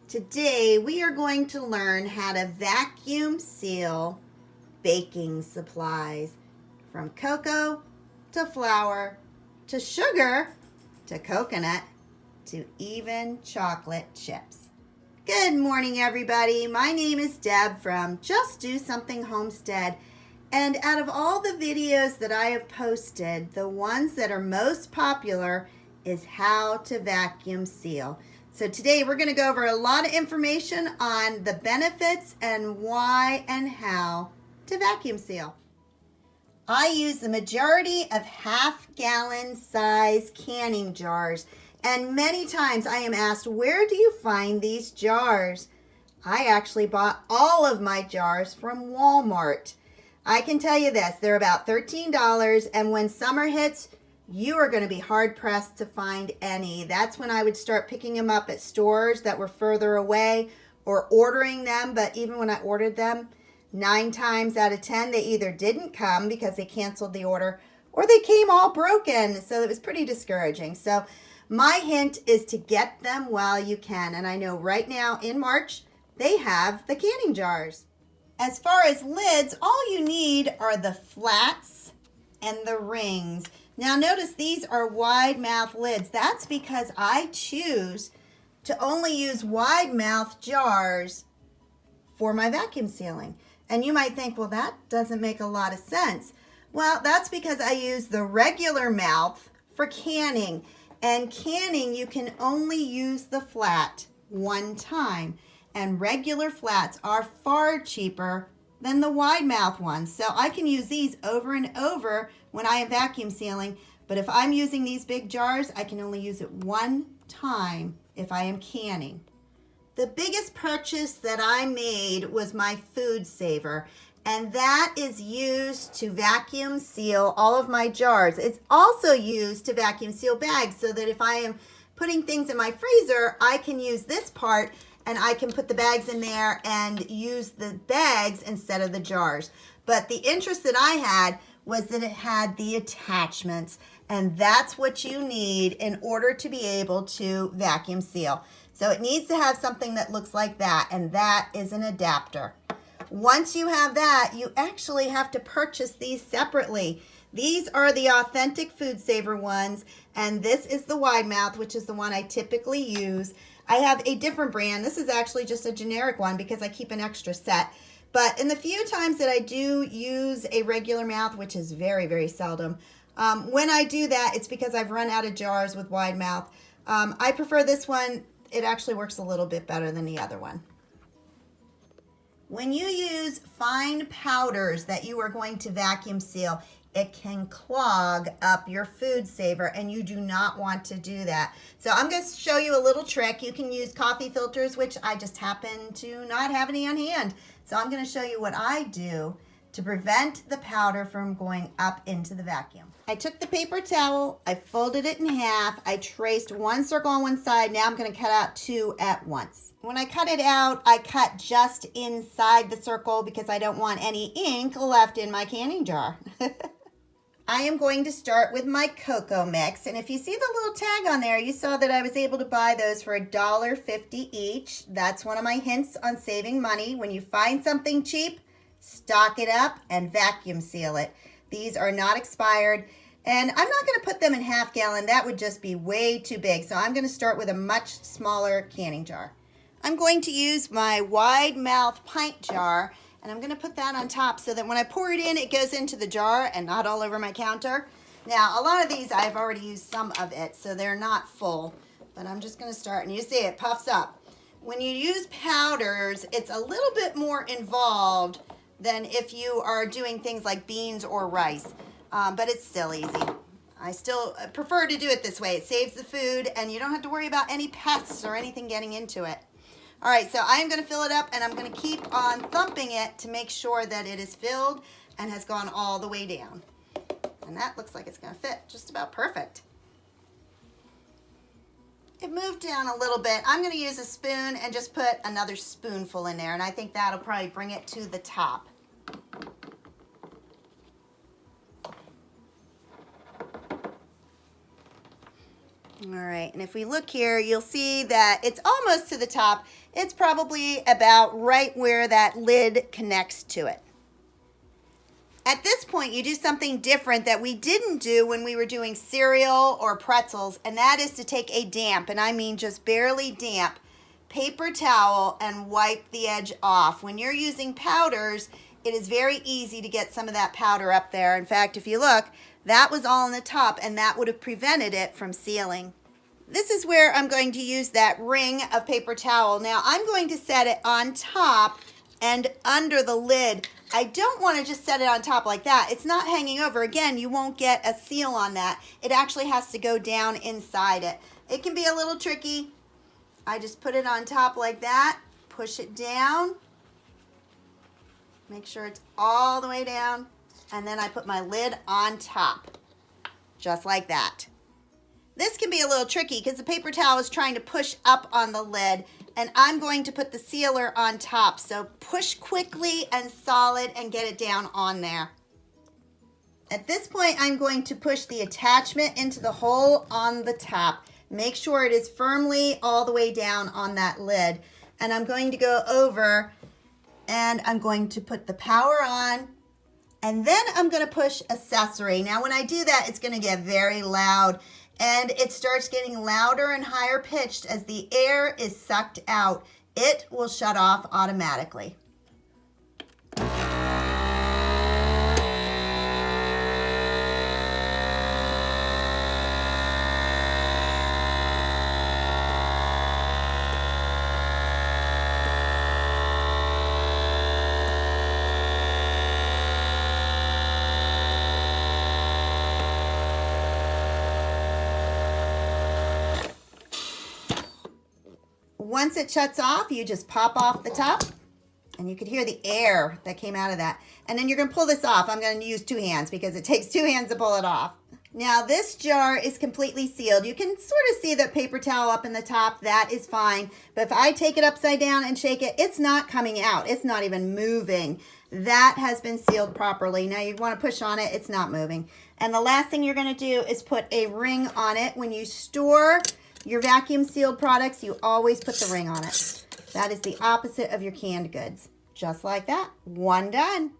Today we are going to learn how to vacuum seal baking supplies, from cocoa to flour to sugar to coconut to even chocolate chips. Good morning, everybody. My name is Deb from Just Do Something Homestead, and out of all the videos that I have posted, the ones that are most popular is how to vacuum seal. So today we're going to go over a lot of information on the benefits and why and how to vacuum seal. I use the majority of half-gallon size canning jars, and many times I am asked, where do you find these jars? I actually bought all of my jars from Walmart. I can tell you this, they're about $13, and when summer hits, you are going to be hard-pressed to find any. That's when I would start picking them up at stores that were further away or ordering them, but even when I ordered them, 9 times out of 10, they either didn't come because they canceled the order or they came all broken, so it was pretty discouraging. So my hint is to get them while you can, and I know right now in March, they have the canning jars. As far as lids, all you need are the flats and the rings. Now notice these are wide mouth lids. That's because I choose to only use wide mouth jars for my vacuum sealing. And you might think, well, that doesn't make a lot of sense. Well, that's because I use the regular mouth for canning. And canning, you can only use the flat one time. And regular flats are far cheaper than the wide mouth ones. So I can use these over and over when I am vacuum sealing. But if I'm using these big jars, I can only use it one time if I am canning. The biggest purchase that I made was my food saver, and that is used to vacuum seal all of my jars. It's also used to vacuum seal bags so that if I am putting things in my freezer, I can use this part and I can put the bags in there and use the bags instead of the jars. But the interest that I had was that it had the attachments, and that's what you need in order to be able to vacuum seal. So it needs to have something that looks like that, and that is an adapter. Once you have that, you actually have to purchase these separately. These are the authentic food saver ones, and this is the wide mouth, which is the one I typically use. I have a different brand. This is actually just a generic one because I keep an extra set. But in the few times that I do use a regular mouth, which is very, very seldom, when I do that, it's because I've run out of jars with wide mouth. I prefer this one. It actually works a little bit better than the other one. When you use fine powders that you are going to vacuum seal, it can clog up your food saver, and you do not want to do that. So I'm going to show you a little trick. You can use coffee filters, which I just happen to not have any on hand. So I'm going to show you what I do to prevent the powder from going up into the vacuum. I took the paper towel, I folded it in half, I traced one circle on one side. Now I'm going to cut out 2 at once. When I cut it out, I cut just inside the circle because I don't want any ink left in my canning jar. I am going to start with my cocoa mix, and if you see the little tag on there, you saw that I was able to buy those for $1.50 each. That's one of my hints on saving money. When you find something cheap, stock it up and vacuum seal it. These are not expired, and I'm not going to put them in half gallon. That would just be way too big, so I'm going to start with a much smaller canning jar. I'm going to use my wide mouth pint jar, and I'm going to put that on top so that when I pour it in, it goes into the jar and not all over my counter. Now, a lot of these, I've already used some of it, so they're not full, but I'm just going to start, and you see it puffs up. When you use powders, it's a little bit more involved than if you are doing things like beans or rice, but it's still easy. I still prefer to do it this way. It saves the food, and you don't have to worry about any pests or anything getting into it. All right, so I am going to fill it up, and I'm going to keep on thumping it to make sure that it is filled and has gone all the way down. And that looks like it's going to fit just about perfect. It moved down a little bit. I'm going to use a spoon and just put another spoonful in there, and I think that'll probably bring it to the top. All right, and if we look here, you'll see that it's almost to the top. It's probably about right where that lid connects to it. At this point, you do something different that we didn't do when we were doing cereal or pretzels, and that is to take a damp, and I mean just barely damp, paper towel and wipe the edge off. When you're using powders, it is very easy to get some of that powder up there. In fact, if you look, that was all on the top, and that would have prevented it from sealing. This is where I'm going to use that ring of paper towel. Now, I'm going to set it on top and under the lid. I don't want to just set it on top like that. It's not hanging over. Again, you won't get a seal on that. It actually has to go down inside it. It can be a little tricky. I just put it on top like that, push it down, make sure it's all the way down, and then I put my lid on top, just like that. This can be a little tricky because the paper towel is trying to push up on the lid, and I'm going to put the sealer on top. So push quickly and solid and get it down on there. At this point, I'm going to push the attachment into the hole on the top. Make sure it is firmly all the way down on that lid. And I'm going to go over and I'm going to put the power on, and then I'm going to push accessory. Now, when I do that, it's going to get very loud. And it starts getting louder and higher pitched as the air is sucked out. It will shut off automatically. Once it shuts off, you just pop off the top, and you could hear the air that came out of that. And then you're going to pull this off. I'm going to use 2 hands because it takes 2 hands to pull it off. Now, this jar is completely sealed. You can sort of see the paper towel up in the top. That is fine. But if I take it upside down and shake it, it's not coming out. It's not even moving. That has been sealed properly. Now, you want to push on it. It's not moving. And the last thing you're going to do is put a ring on it. When you store your vacuum sealed products, you always put the ring on it. That is the opposite of your canned goods. Just like that. One done.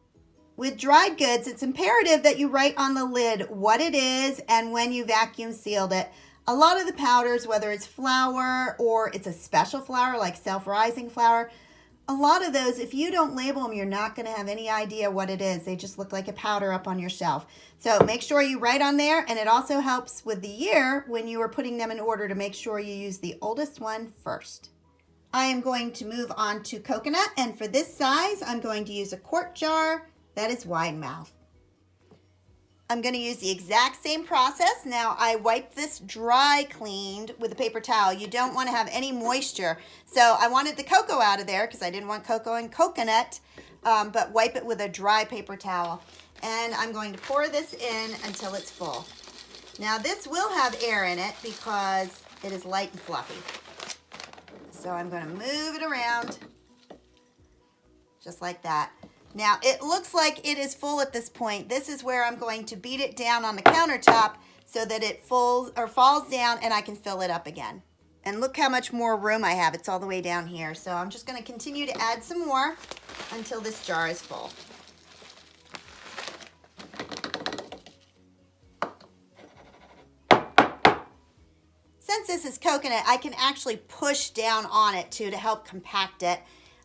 With dried goods, it's imperative that you write on the lid what it is and when you vacuum sealed it. A lot of the powders, whether it's flour or it's a special flour like self-rising flour, a lot of those, if you don't label them, you're not going to have any idea what it is. They just look like a powder up on your shelf. So make sure you write on there, and it also helps with the year when you are putting them in order to make sure you use the oldest one first. I am going to move on to coconut, and for this size, I'm going to use a quart jar that is wide mouth. I'm going to use the exact same process. Now, I wiped this dry cleaned with a paper towel. You don't want to have any moisture. So I wanted the cocoa out of there because I didn't want cocoa and coconut, but wipe it with a dry paper towel. And I'm going to pour this in until it's full. Now, this will have air in it because it is light and fluffy. So I'm going to move it around just like that. Now, it looks like it is full at this point. This is where I'm going to beat it down on the countertop so that it falls down and I can fill it up again. And look how much more room I have. It's all the way down here. So I'm just going to continue to add some more until this jar is full. Since this is coconut, I can actually push down on it too to help compact it.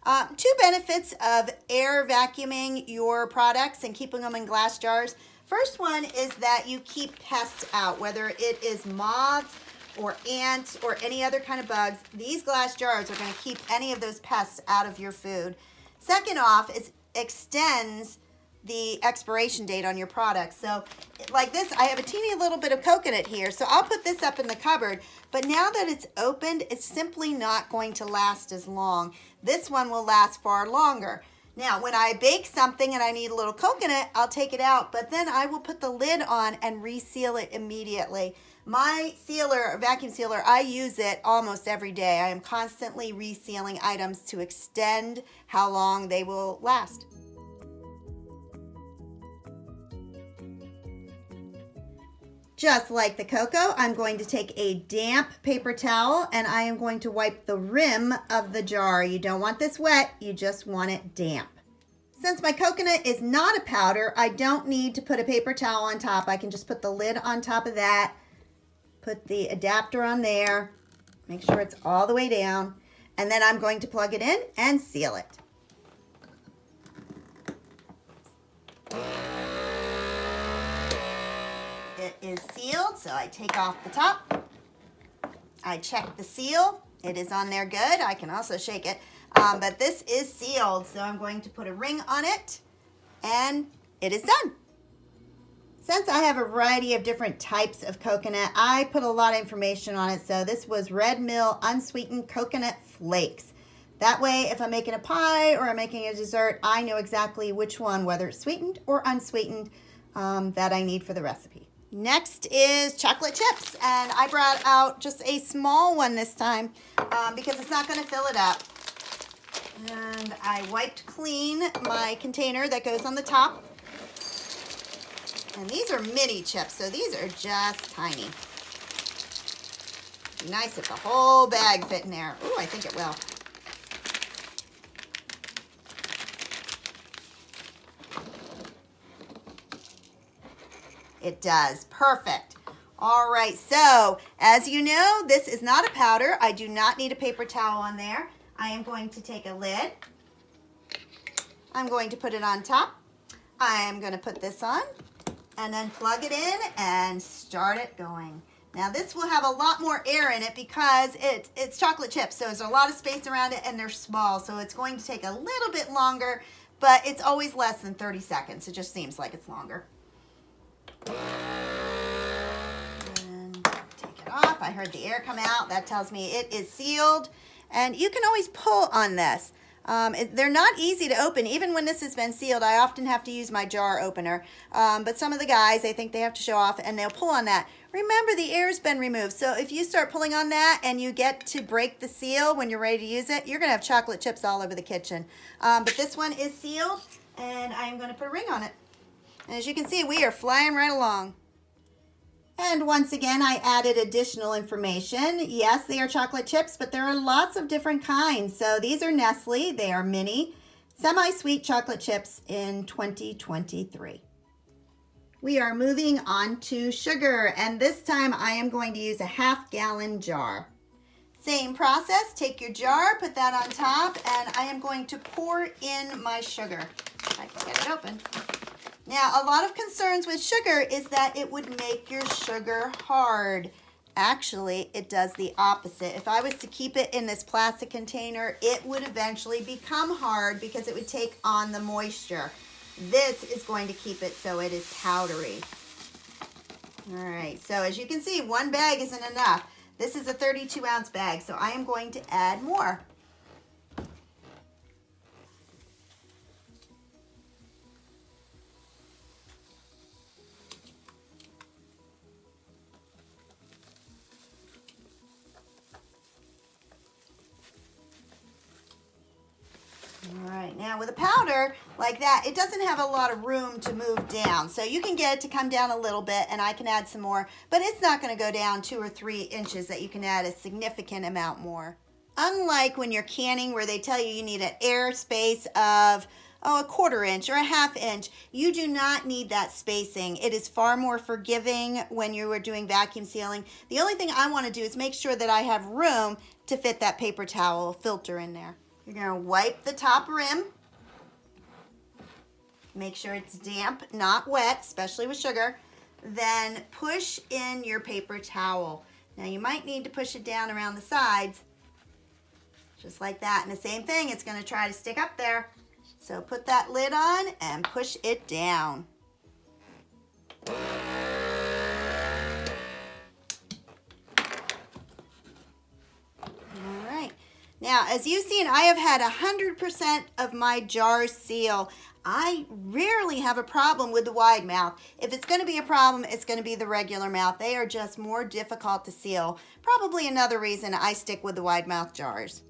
2 benefits of air vacuuming your products and keeping them in glass jars. First one is that you keep pests out, whether it is moths or ants or any other kind of bugs. These glass jars are going to keep any of those pests out of your food. Second off, it extends the expiration date on your products. So like this, I have a teeny little bit of coconut here, so I'll put this up in the cupboard, but now that it's opened, it's simply not going to last as long. This one will last far longer. Now, when I bake something and I need a little coconut, I'll take it out, but then I will put the lid on and reseal it immediately. My sealer, vacuum sealer, I use it almost every day. I am constantly resealing items to extend how long they will last. Just like the cocoa, I'm going to take a damp paper towel and I am going to wipe the rim of the jar. You don't want this wet, you just want it damp. Since my coconut is not a powder, I don't need to put a paper towel on top. I can just put the lid on top of that, put the adapter on there, make sure it's all the way down, and then I'm going to plug it in and seal it. It is sealed, so I take off the top. I check the seal. It is on there good. I can also shake it. But this is sealed, so I'm going to put a ring on it, and it is done. Since I have a variety of different types of coconut, I put a lot of information on it. So this was Red Mill Unsweetened Coconut Flakes. That way, if I'm making a pie or I'm making a dessert, I know exactly which one, whether it's sweetened or unsweetened, that I need for the recipe. Next is chocolate chips, and I brought out just a small one this time because it's not going to fill it up. And I wiped clean my container that goes on the top. And these are mini chips, so these are just tiny. Be nice if the whole bag fit in there. Ooh, I think it will. It does. Perfect. All right, so as you know, this is not a powder. I do not need a paper towel on there. I am going to take a lid. I'm going to put it on top. I am going to put this on and then plug it in and start it going. Now this will have a lot more air in it because it's chocolate chips, so there's a lot of space around it and they're small, so it's going to take a little bit longer, but it's always less than 30 seconds. It just seems like it's longer. And take it off. I heard the air come out. That tells me it is sealed. And you can always pull on this. They're not easy to open. Even when this has been sealed, I often have to use my jar opener. But some of the guys, they think they have to show off and they'll pull on that. Remember, the air's been removed. So if you start pulling on that and you get to break the seal when you're ready to use it, you're going to have chocolate chips all over the kitchen. But this one is sealed, and I'm going to put a ring on it. And as you can see, we are flying right along. And once again, I added additional information. Yes, they are chocolate chips, but there are lots of different kinds. So these are Nestle. They are mini, semi-sweet chocolate chips in 2023. We are moving on to sugar, and this time I am going to use a half-gallon jar. Same process, take your jar, put that on top, and I am going to pour in my sugar. If I can get it open. Now, a lot of concerns with sugar is that it would make your sugar hard. Actually, it does the opposite. If I was to keep it in this plastic container, it would eventually become hard because it would take on the moisture. This is going to keep it so it is powdery. All right, so as you can see, one bag isn't enough. This is a 32-ounce bag, so I am going to add more. All right, now with a powder like that, it doesn't have a lot of room to move down. So you can get it to come down a little bit, and I can add some more, but it's not going to go down 2 or 3 inches that you can add a significant amount more. Unlike when you're canning where they tell you need an air space of a 1/4 inch or a 1/2 inch, you do not need that spacing. It is far more forgiving when you are doing vacuum sealing. The only thing I want to do is make sure that I have room to fit that paper towel filter in there. You're going to wipe the top rim. Make sure it's damp, not wet, especially with sugar. Then push in your paper towel. Now you might need to push it down around the sides, just like that. And the same thing, it's going to try to stick up there. So put that lid on and push it down. Now, as you've seen, I have had 100% of my jars seal. I rarely have a problem with the wide mouth. If it's going to be a problem, it's going to be the regular mouth. They are just more difficult to seal. Probably another reason I stick with the wide mouth jars.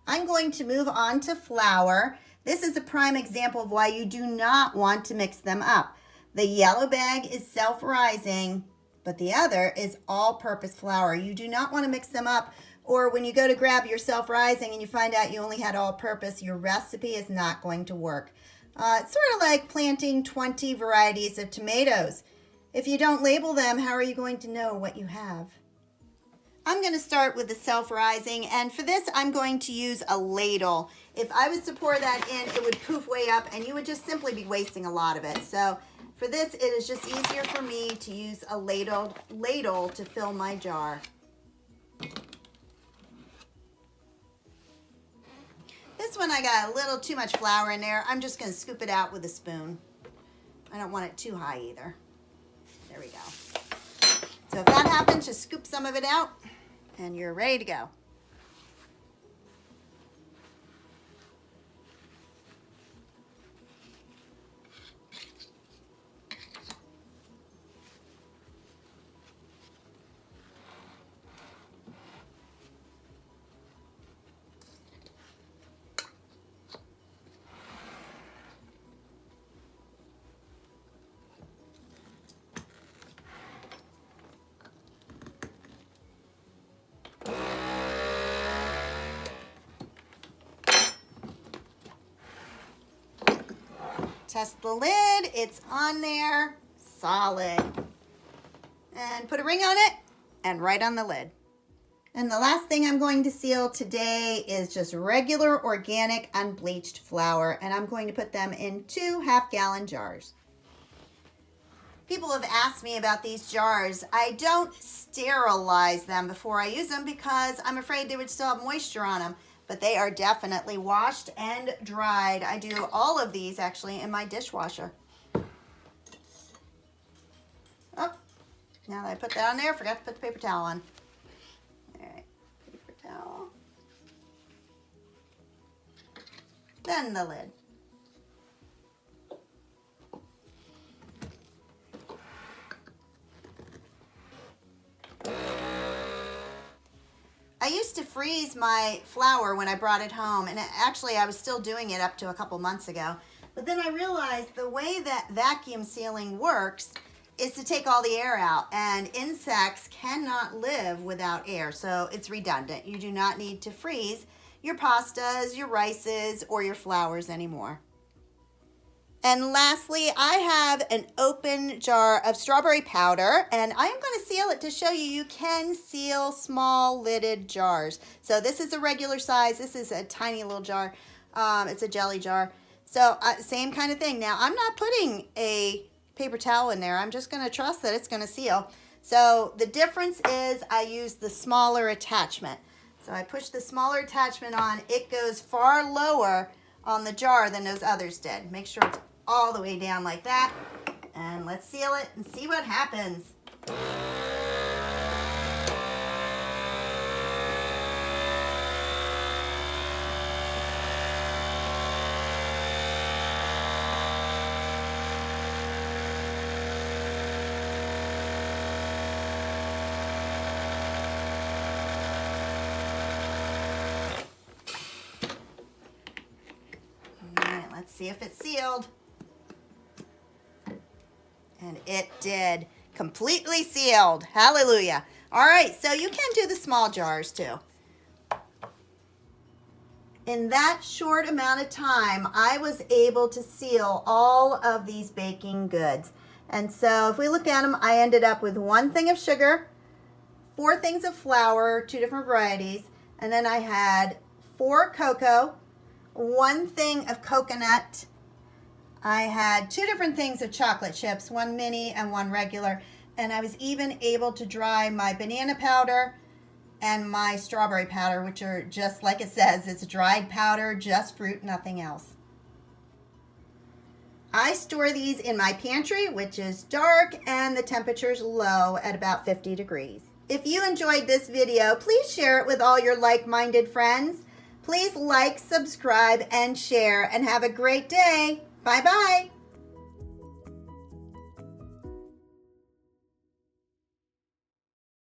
I'm going to move on to flour. This is a prime example of why you do not want to mix them up. The yellow bag is self-rising, but the other is all-purpose flour. You do not want to mix them up, or when you go to grab your self-rising and you find out you only had all-purpose, your recipe is not going to work. It's sort of like planting 20 varieties of tomatoes. If you don't label them, how are you going to know what you have? I'm going to start with the self-rising, and for this I'm going to use a ladle. If I was to pour that in, it would poof way up and you would just simply be wasting a lot of it. So for this, it is just easier for me to use a ladle to fill my jar. This one I got a little too much flour in there. I'm just going to scoop it out with a spoon. I don't want it too high either. There we go. So if that happens, just scoop some of it out and you're ready to go. Test the lid, it's on there, solid. And put a ring on it and right on the lid. And the last thing I'm going to seal today is just regular organic unbleached flour, and I'm going to put them in 2 half-gallon jars. People have asked me about these jars. I don't sterilize them before I use them because I'm afraid they would still have moisture on them. But they are definitely washed and dried. I do all of these actually in my dishwasher. Oh, now that I put that on there, I forgot to put the paper towel on. All right, paper towel. Then the lid. I used to freeze my flour when I brought it home, and actually I was still doing it up to a couple months ago. But then I realized the way that vacuum sealing works is to take all the air out, and insects cannot live without air, so it's redundant. You do not need to freeze your pastas, your rices, or your flours anymore. And lastly, I have an open jar of strawberry powder, and I am going to seal it to show you can seal small lidded jars. So this is a regular size. This is a tiny little jar. It's a jelly jar. So same kind of thing. Now, I'm not putting a paper towel in there. I'm just going to trust that it's going to seal. So the difference is I use the smaller attachment. So I push the smaller attachment on. It goes far lower on the jar than those others did. Make sure it's all the way down like that. And let's seal it and see what happens. All right, let's see if it's sealed. And it did. Completely sealed. Hallelujah. All right, so you can do the small jars too. In that short amount of time, I was able to seal all of these baking goods. And so if we look at them, I ended up with 1 thing of sugar, 4 things of flour, 2 different varieties, and then I had 4 cocoa, 1 thing of coconut. I had 2 different things of chocolate chips, 1 mini and 1 regular, and I was even able to dry my banana powder and my strawberry powder, which are just like it says, it's dried powder, just fruit, nothing else. I store these in my pantry, which is dark, and the temperature's low at about 50 degrees. If you enjoyed this video, please share it with all your like-minded friends. Please like, subscribe, and share, and have a great day. Bye-bye.